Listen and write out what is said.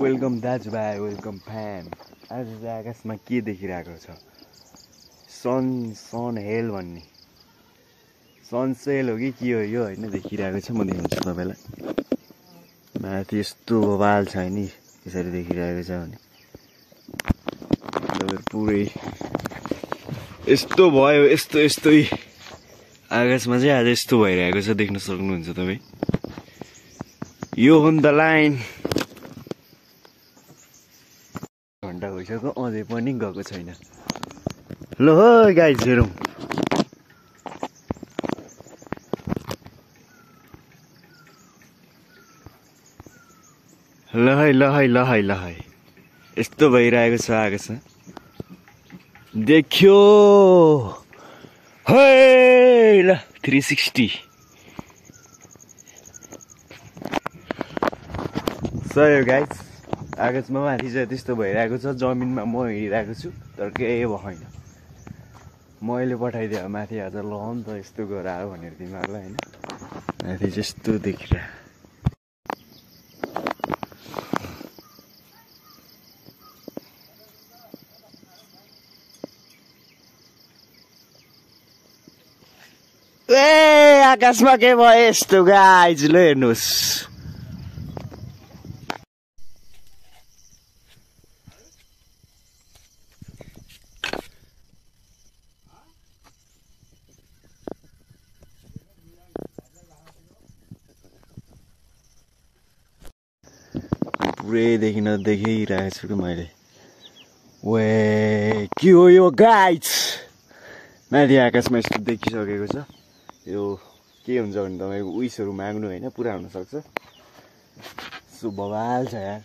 Welcome दाजुभाइ, welcome fan. आज चाहिँ आकाशमा के देखिरहेको छ? सन हेल भन्ने सनसेल हो कि के हो यो होइन, देखिरहेको छ। म देखाउँछु तपाईँलाई। माथि यस्तो बवाल छ नि, यसरी देखिरहेको छ भने पुरै यस्तो भयो। यस्तै आकाशमा चाहिँ आज यस्तो भइरहेको छ, देख्न सक्नुहुन्छ तपाईँ। यो हो द लाइन। घन्टा भइसक्यो, अझै पनि गएको छैन। ल है गाइज हेरौँ। ल है यस्तो भइरहेको छ आकाशमा। देख्यो है ल 360। सही हो गाइज, आकाशमा माथि चाहिँ त्यस्तो भइरहेको छ। जमिनमा म हिँडिरहेको छु तर केही भएन। मैले पठाइदिएँ माथि आज ल नि त यस्तो गर भनेर तिमीहरूलाई होइन। माथि चाहिँ यस्तो देखिरह। ए आकाशमा के भयो यस्तो गाइज, ल हेर्नुहोस्। पुरै देखिरहेको छु कि मैले। वे के हो यो गाइज? माथि आकाशमा यस्तो देखिसकेको छ। यो के हुन्छ भने तपाईँको उइसहरू माग्नु होइन, पुरा हुनसक्छ। सो बवाल छ यार।